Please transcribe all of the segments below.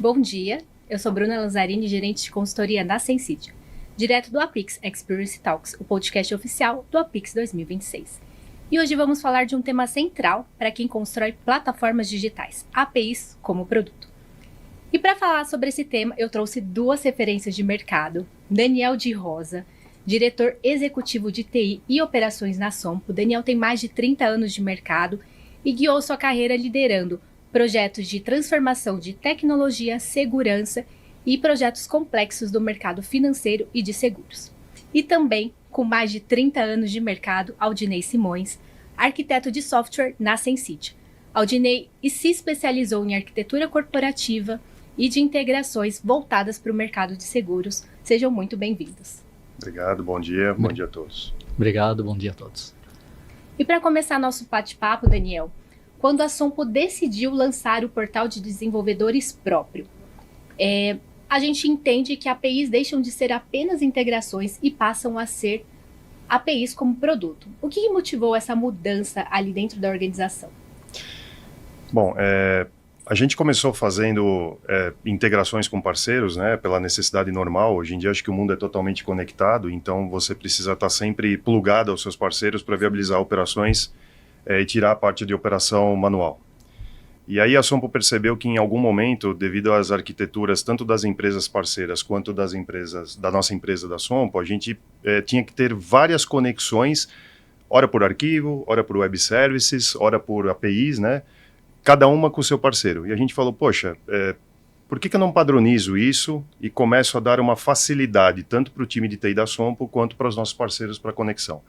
Bom dia, eu sou Bruna Lanzarini, gerente de consultoria na Sensidio, direto do Apix Experience Talks, o podcast oficial do Apix 2026. E hoje vamos falar de um tema central para quem constrói plataformas digitais, APIs como produto. E para falar sobre esse tema, eu trouxe duas referências de mercado, Daniel de Rosa, diretor executivo de TI e operações na Sompo. Daniel tem mais de 30 anos de mercado e guiou sua carreira liderando projetos de transformação de tecnologia, segurança e projetos complexos do mercado financeiro e de seguros. E também, com mais de 30 anos de mercado, Aldinei Simões, arquiteto de software na Sensidio. Aldinei se especializou em arquitetura corporativa e de integrações voltadas para o mercado de seguros. Sejam muito bem-vindos. Obrigado, bom dia a todos. Obrigado, bom dia a todos. E para começar nosso bate-papo, Daniel, quando a Sompo decidiu lançar o portal de desenvolvedores próprio, a gente entende que APIs deixam de ser apenas integrações e passam a ser APIs como produto. O que motivou essa mudança ali dentro da organização? Bom, a gente começou fazendo integrações com parceiros, né, pela necessidade normal. Hoje em dia acho que o mundo é totalmente conectado, então você precisa estar sempre plugado aos seus parceiros para viabilizar operações e tirar a parte de operação manual. E aí a Sompo percebeu que em algum momento, devido às arquiteturas tanto das empresas parceiras quanto das empresas, da nossa empresa da Sompo, a gente tinha que ter várias conexões, ora por arquivo, ora por web services, ora por APIs, né? Cada uma com o seu parceiro. E a gente falou, poxa, por que eu não padronizo isso e começo a dar uma facilidade tanto para o time de TI da Sompo quanto para os nossos parceiros para conexão?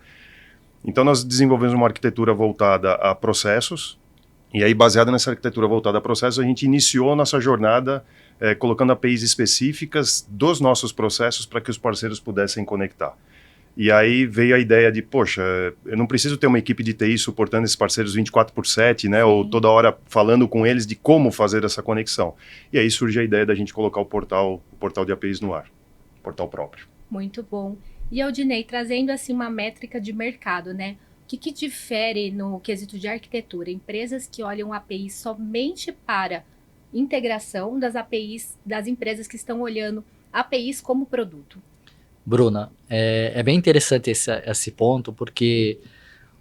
Então nós desenvolvemos uma arquitetura voltada a processos, e aí baseada nessa arquitetura voltada a processos, a gente iniciou nossa jornada colocando APIs específicas dos nossos processos para que os parceiros pudessem conectar. E aí veio a ideia de, poxa, eu não preciso ter uma equipe de TI suportando esses parceiros 24/7, né? Sim. Ou toda hora falando com eles de como fazer essa conexão. E aí surge a ideia da gente colocar o portal de APIs no ar, portal próprio. Muito bom. E Aldinei, trazendo assim uma métrica de mercado, né? O que difere no quesito de arquitetura? Empresas que olham APIs somente para integração das APIs das empresas que estão olhando APIs como produto. Bruna, é bem interessante esse ponto, porque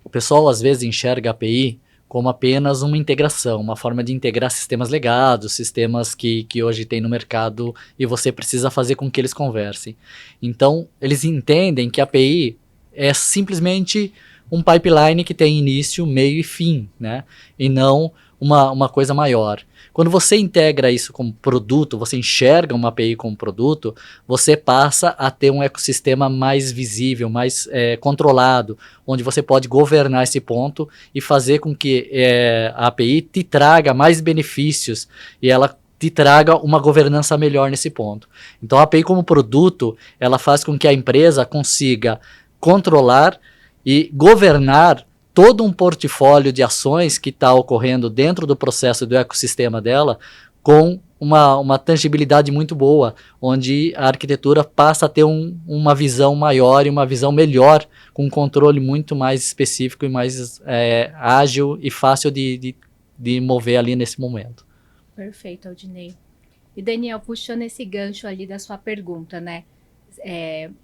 o pessoal às vezes enxerga a API como apenas uma integração, uma forma de integrar sistemas legados, sistemas que hoje tem no mercado e você precisa fazer com que eles conversem. Então, eles entendem que a API é simplesmente um pipeline que tem início, meio e fim, né? E não uma coisa maior. Quando você integra isso como produto, você enxerga uma API como produto, você passa a ter um ecossistema mais visível, mais controlado, onde você pode governar esse ponto e fazer com que a API te traga mais benefícios e ela te traga uma governança melhor nesse ponto. Então a API como produto, ela faz com que a empresa consiga controlar e governar todo um portfólio de ações que está ocorrendo dentro do processo do ecossistema dela com uma tangibilidade muito boa, onde a arquitetura passa a ter uma visão maior e uma visão melhor, com um controle muito mais específico e mais ágil e fácil de mover ali nesse momento. Perfeito, Aldinei. E Daniel, puxando esse gancho ali da sua pergunta, né?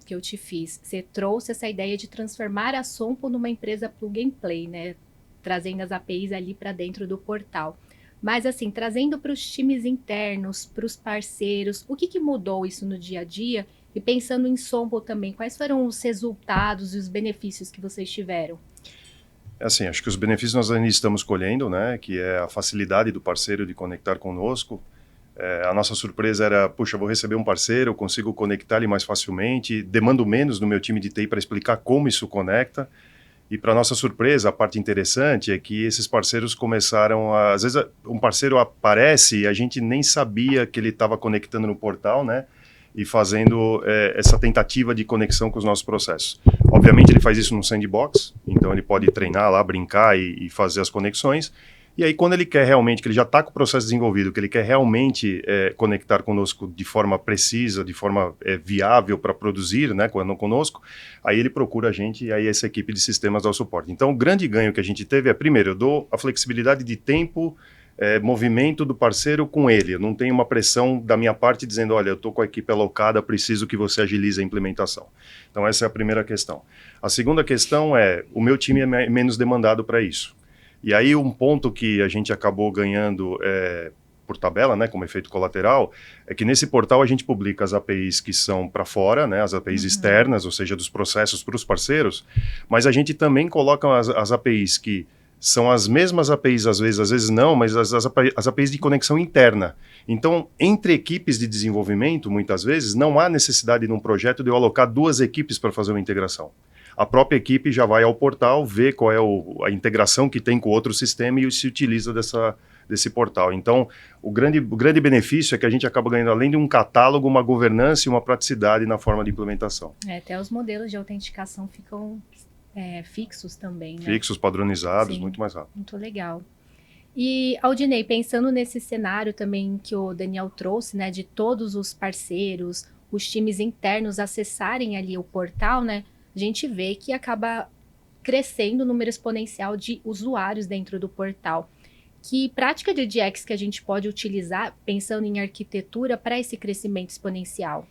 Que eu te fiz, você trouxe essa ideia de transformar a Sompo numa empresa plug and play, né? Trazendo as APIs ali para dentro do portal. Mas assim, trazendo para os times internos, para os parceiros, o que mudou isso no dia a dia? E pensando em Sompo também, quais foram os resultados e os benefícios que vocês tiveram? Assim, acho que os benefícios nós ainda estamos colhendo, né? Que é a facilidade do parceiro de conectar conosco. A nossa surpresa era, puxa, vou receber um parceiro, eu consigo conectar ele mais facilmente, demando menos no meu time de TI para explicar como isso conecta. E para nossa surpresa, a parte interessante é que esses parceiros começaram a... Às vezes um parceiro aparece e a gente nem sabia que ele estava conectando no portal, né? E fazendo essa tentativa de conexão com os nossos processos. Obviamente ele faz isso num sandbox, então ele pode treinar lá, brincar e fazer as conexões. E aí, quando ele quer realmente, que ele já está com o processo desenvolvido, que ele quer realmente conectar conosco de forma precisa, de forma viável para produzir, né, conosco, aí ele procura a gente e aí essa equipe de sistemas dá o suporte. Então, o grande ganho que a gente teve é, primeiro, eu dou a flexibilidade de tempo movimento do parceiro com ele. Eu não tenho uma pressão da minha parte dizendo, olha, eu estou com a equipe alocada, preciso que você agilize a implementação. Então essa é a primeira questão. A segunda questão é, o meu time é menos demandado para isso. E aí um ponto que a gente acabou ganhando por tabela, né, como efeito colateral, é que nesse portal a gente publica as APIs que são para fora, né, as APIs externas, ou seja, dos processos para os parceiros, mas a gente também coloca as APIs que são as mesmas APIs, às vezes não, mas as APIs de conexão interna. Então, entre equipes de desenvolvimento, muitas vezes, não há necessidade num projeto de eu alocar 2 equipes para fazer uma integração. A própria equipe já vai ao portal, vê qual é a integração que tem com o outro sistema e se utiliza desse portal. Então, o grande benefício é que a gente acaba ganhando, além de um catálogo, uma governança e uma praticidade na forma de implementação. Até os modelos de autenticação ficam fixos também, né? Fixos, padronizados, Sim, muito mais rápido. muito legal. E, Aldinei, pensando nesse cenário também que o Daniel trouxe, né, de todos os parceiros, os times internos acessarem ali o portal, né, a gente vê que acaba crescendo o número exponencial de usuários dentro do portal. Que prática de DX que a gente pode utilizar, pensando em arquitetura, para esse crescimento exponencial?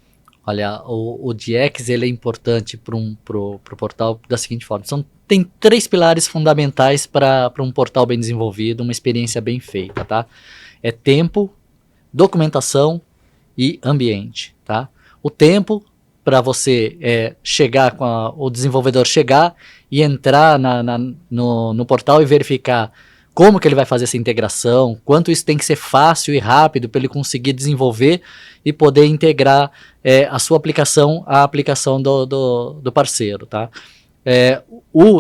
Olha, o DX ele é importante pro portal da seguinte forma. Tem 3 pilares fundamentais para um portal bem desenvolvido, uma experiência bem feita, tá? É tempo, documentação e ambiente, tá? O tempo, para você chegar, o desenvolvedor chegar e entrar no portal e verificar como que ele vai fazer essa integração, quanto isso tem que ser fácil e rápido para ele conseguir desenvolver e poder integrar a sua aplicação à aplicação do parceiro, tá?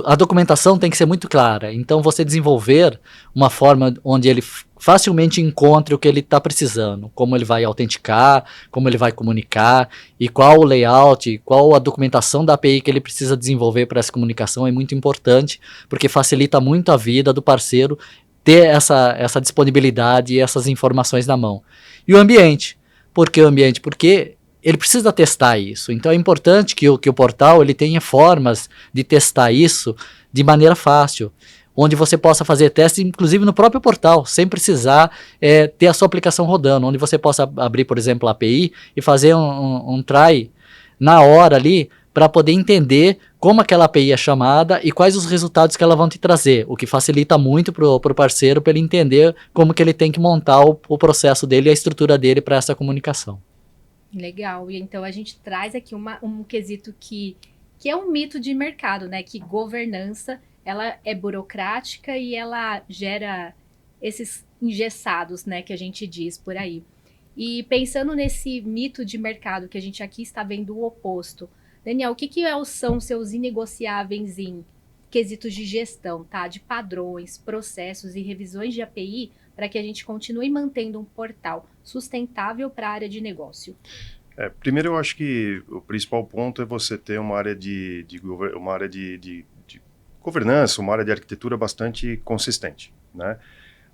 A documentação tem que ser muito clara, então você desenvolver uma forma onde ele facilmente encontre o que ele está precisando, como ele vai autenticar, como ele vai comunicar e qual o layout, qual a documentação da API que ele precisa desenvolver para essa comunicação é muito importante, porque facilita muito a vida do parceiro ter essa disponibilidade e essas informações na mão. E o ambiente. Por que o ambiente? Porque ele precisa testar isso. Então é importante que o portal ele tenha formas de testar isso de maneira fácil, onde você possa fazer testes, inclusive no próprio portal, sem precisar ter a sua aplicação rodando, onde você possa abrir, por exemplo, a API e fazer um try na hora ali, para poder entender como aquela API é chamada e quais os resultados que ela vão te trazer, o que facilita muito para o parceiro, para ele entender como que ele tem que montar o processo dele e a estrutura dele para essa comunicação. Legal, e então a gente traz aqui um quesito que é um mito de mercado, né, que governança, ela é burocrática e ela gera esses engessados, né, que a gente diz por aí. E pensando nesse mito de mercado, que a gente aqui está vendo o oposto, Daniel, o que são seus inegociáveis em quesitos de gestão, tá? De padrões, processos e revisões de API para que a gente continue mantendo um portal sustentável para a área de negócio? Primeiro, eu acho que o principal ponto é você ter uma área de governança, uma área de arquitetura bastante consistente, né?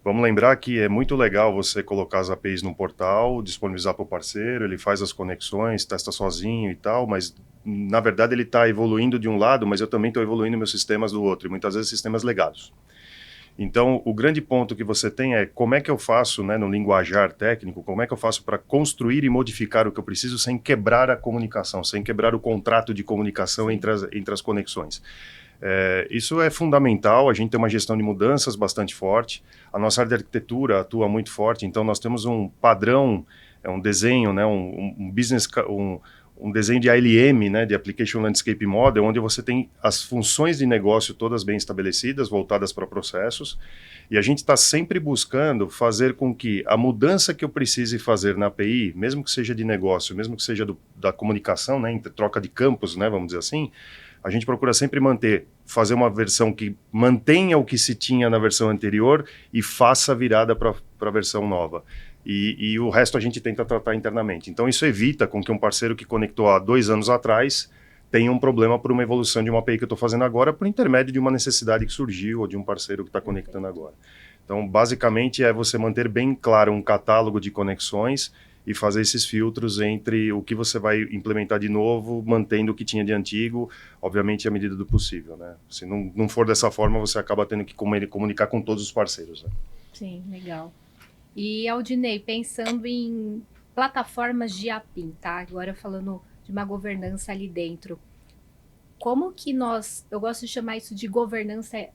Vamos lembrar que é muito legal você colocar as APIs no portal, disponibilizar para o parceiro, ele faz as conexões, testa sozinho e tal, mas na verdade ele está evoluindo de um lado, mas eu também estou evoluindo meus sistemas do outro, e muitas vezes sistemas legados. Então, o grande ponto que você tem é como é que eu faço, né, no linguajar técnico, como é que eu faço para construir e modificar o que eu preciso sem quebrar a comunicação, sem quebrar o contrato de comunicação entre as conexões. Isso é fundamental, a gente tem uma gestão de mudanças bastante forte, a nossa área de arquitetura atua muito forte, então nós temos um padrão, um desenho, né, um desenho de ALM, né, de Application Landscape Model, onde você tem as funções de negócio todas bem estabelecidas, voltadas para processos, e a gente está sempre buscando fazer com que a mudança que eu precise fazer na API, mesmo que seja de negócio, mesmo que seja da comunicação, né, troca de campos, né, vamos dizer assim, a gente procura sempre fazer uma versão que mantenha o que se tinha na versão anterior e faça a virada para a versão nova. E o resto a gente tenta tratar internamente. Então isso evita com que um parceiro que conectou há 2 anos atrás tenha um problema por uma evolução de uma API que eu estou fazendo agora por intermédio de uma necessidade que surgiu ou de um parceiro que está conectando agora. Então basicamente é você manter bem claro um catálogo de conexões e fazer esses filtros entre o que você vai implementar de novo, mantendo o que tinha de antigo, obviamente à medida do possível, né? Se não for dessa forma, você acaba tendo que comunicar com todos os parceiros, né? Sim, legal. E, Aldinei, pensando em plataformas de APIM, tá? Agora falando de uma governança ali dentro. Como que eu gosto de chamar isso de governança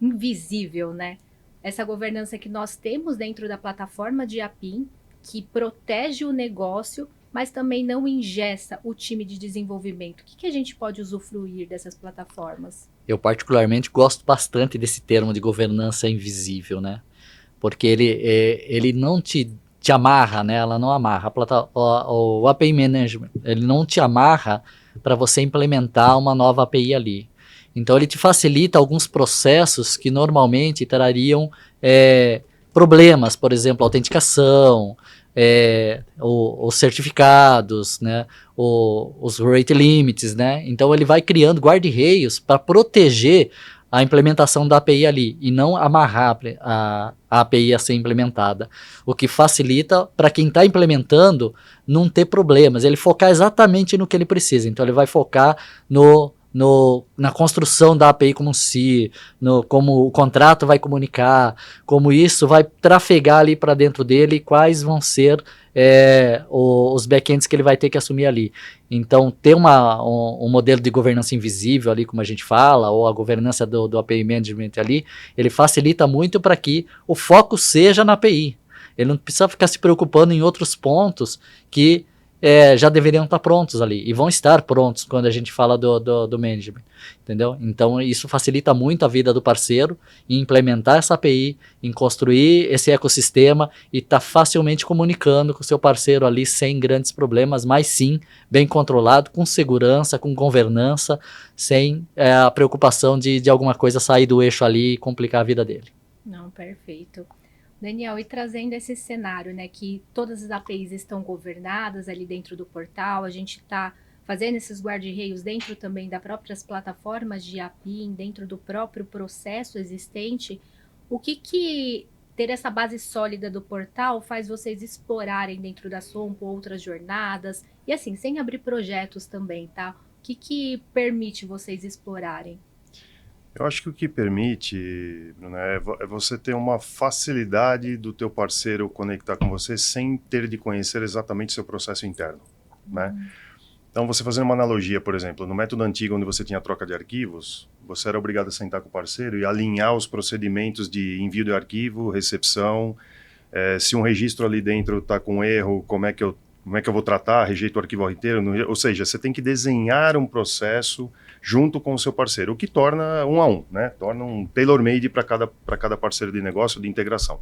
invisível, né? Essa governança que nós temos dentro da plataforma de APIM, que protege o negócio, mas também não engessa o time de desenvolvimento. O que a gente pode usufruir dessas plataformas? Eu particularmente gosto bastante desse termo de governança invisível, né? Porque ele não te amarra, né? Ela não amarra. O API Management, ele não te amarra para você implementar uma nova API ali. Então, ele te facilita alguns processos que normalmente trariam problemas, por exemplo, autenticação, os certificados, né? Os rate limits, né? Então, ele vai criando guarda-reios para proteger a implementação da API ali e não amarrar a API a ser implementada. O que facilita para quem está implementando não ter problemas, ele focar exatamente no que ele precisa. Então ele vai focar na construção da API como si, como o contrato vai comunicar, como isso vai trafegar ali para dentro dele, quais vão ser os backends que ele vai ter que assumir ali. Então, ter um modelo de governança invisível ali, como a gente fala, ou a governança do API Management ali, ele facilita muito para que o foco seja na API. Ele não precisa ficar se preocupando em outros pontos que já deveriam estar prontos ali, e vão estar prontos quando a gente fala do management, entendeu? Então isso facilita muito a vida do parceiro em implementar essa API, em construir esse ecossistema e estar facilmente comunicando com o seu parceiro ali sem grandes problemas, mas sim bem controlado, com segurança, com governança, sem a preocupação de alguma coisa sair do eixo ali e complicar a vida dele. Não, perfeito. Daniel, e trazendo esse cenário, né, que todas as APIs estão governadas ali dentro do portal, a gente está fazendo esses guarda-reios dentro também das próprias plataformas de API, dentro do próprio processo existente, o que ter essa base sólida do portal faz vocês explorarem dentro da Sompo outras jornadas, e assim, sem abrir projetos também, tá? O que permite vocês explorarem? Eu acho que o que permite, Bruno, é você ter uma facilidade do teu parceiro conectar com você sem ter de conhecer exatamente o seu processo interno, né? Então, você fazendo uma analogia, por exemplo, no método antigo onde você tinha troca de arquivos, você era obrigado a sentar com o parceiro e alinhar os procedimentos de envio de arquivo, recepção, se um registro ali dentro está com erro, como é que eu vou tratar, rejeito o arquivo inteiro, ou seja, você tem que desenhar um processo junto com o seu parceiro, o que torna um a um, né? Torna um tailor-made para cada parceiro de negócio, de integração.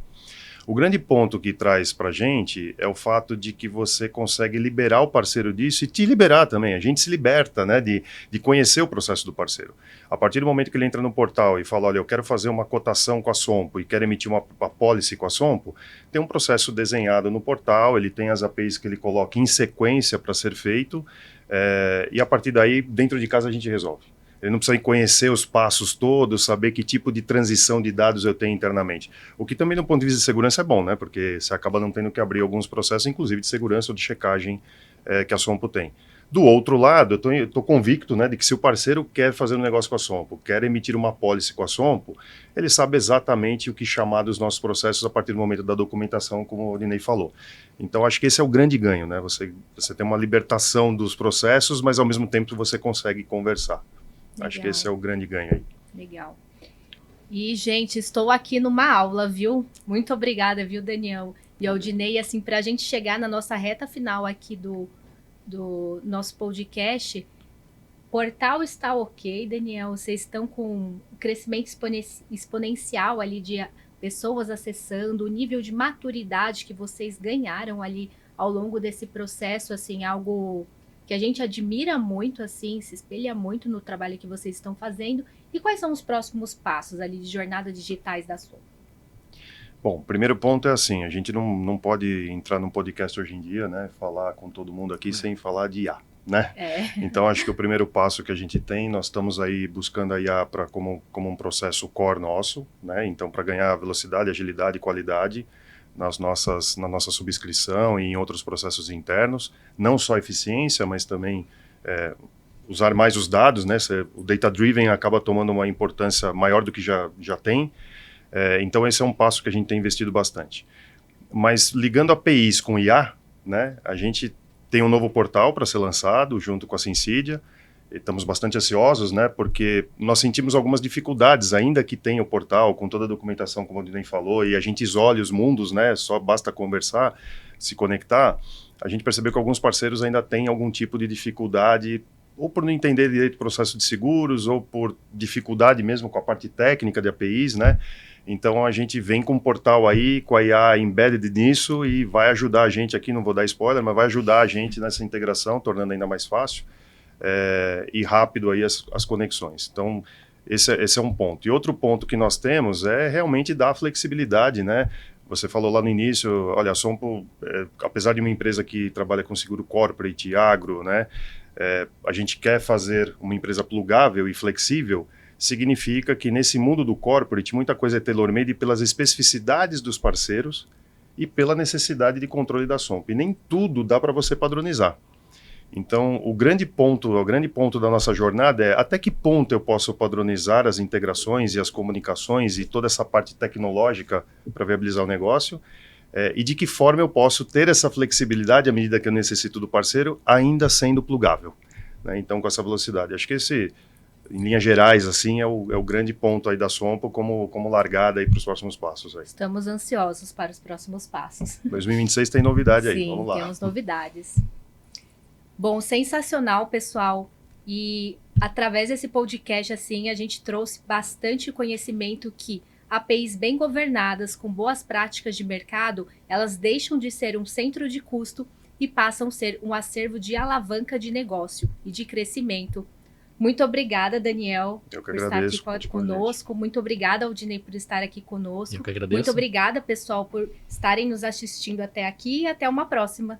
O grande ponto que traz para a gente é o fato de que você consegue liberar o parceiro disso e te liberar também. A gente se liberta, né, de conhecer o processo do parceiro. A partir do momento que ele entra no portal e fala, olha, eu quero fazer uma cotação com a Sompo e quero emitir uma policy com a Sompo, tem um processo desenhado no portal, ele tem as APIs que ele coloca em sequência para ser feito, e a partir daí, dentro de casa, a gente resolve. Ele não precisa conhecer os passos todos, saber que tipo de transição de dados eu tenho internamente. O que também, do ponto de vista de segurança, é bom, né? Porque você acaba não tendo que abrir alguns processos, inclusive de segurança ou de checagem que a Sompo tem. Do outro lado, eu estou convicto, né, de que se o parceiro quer fazer um negócio com a Sompo, quer emitir uma policy com a Sompo, ele sabe exatamente o que chamar dos nossos processos a partir do momento da documentação, como o Odinei falou. Então, acho que esse é o grande ganho, né? Você tem uma libertação dos processos, mas ao mesmo tempo você consegue conversar. Legal. Acho que esse é o grande ganho aí. Legal. E, gente, estou aqui numa aula, viu? Muito obrigada, viu, Daniel? E Aldinei, assim, para a gente chegar na nossa reta final aqui do nosso podcast, portal está ok, Daniel? Vocês estão com um crescimento exponencial ali de pessoas acessando, o nível de maturidade que vocês ganharam ali ao longo desse processo, assim, algo que a gente admira muito, assim, se espelha muito no trabalho que vocês estão fazendo. E quais são os próximos passos ali de jornadas digitais da Sompo? Bom, o primeiro ponto é assim, a gente não pode entrar num podcast hoje em dia, né, falar com todo mundo aqui sem falar de IA, né? Então, acho que o primeiro passo que a gente tem, nós estamos aí buscando a IA como um processo core nosso, né? Então, para ganhar velocidade, agilidade e qualidade, na nossa subscrição e em outros processos internos, não só eficiência, mas também usar mais os dados, né? O data-driven acaba tomando uma importância maior do que já tem. Então esse é um passo que a gente tem investido bastante. Mas ligando APIs com IA, né, a gente tem um novo portal para ser lançado junto com a Sensidia. Estamos bastante ansiosos, né, porque nós sentimos algumas dificuldades, ainda que tenha o portal, com toda a documentação, como o Dinei falou, e a gente isole os mundos, né, só basta conversar, se conectar. A gente percebeu que alguns parceiros ainda têm algum tipo de dificuldade, ou por não entender direito o processo de seguros, ou por dificuldade mesmo com a parte técnica de APIs, né. Então a gente vem com um portal aí, com a IA embedded nisso, e vai ajudar a gente aqui, não vou dar spoiler, mas vai ajudar a gente nessa integração, tornando ainda mais fácil e rápido aí as conexões. Então esse é um ponto. E outro ponto que nós temos é realmente dar flexibilidade, né? Você falou lá no início, olha, a Sompo, apesar de uma empresa que trabalha com seguro corporate e agro, né? A gente quer fazer uma empresa plugável e flexível. Significa que nesse mundo do corporate muita coisa é tailor-made pelas especificidades dos parceiros e pela necessidade de controle da Sompo. E nem tudo dá para você padronizar. Então, o grande ponto da nossa jornada é até que ponto eu posso padronizar as integrações e as comunicações e toda essa parte tecnológica para viabilizar o negócio e de que forma eu posso ter essa flexibilidade à medida que eu necessito do parceiro, ainda sendo plugável, né? Então, com essa velocidade. Acho que esse, em linhas gerais, assim, é o grande ponto aí da Sompo como largada aí para os próximos passos. Aí. Estamos ansiosos para os próximos passos. 2026 tem novidade aí, Sim, vamos lá. temos novidades. Bom, sensacional, pessoal. E através desse podcast, assim, a gente trouxe bastante conhecimento que APIs bem governadas, com boas práticas de mercado, elas deixam de ser um centro de custo e passam a ser um acervo de alavanca de negócio e de crescimento. Muito obrigada, Daniel, por estar aqui conosco. Muito obrigada, Aldinei, por estar aqui conosco. Eu que agradeço. Muito obrigada, pessoal, por estarem nos assistindo até aqui e até uma próxima.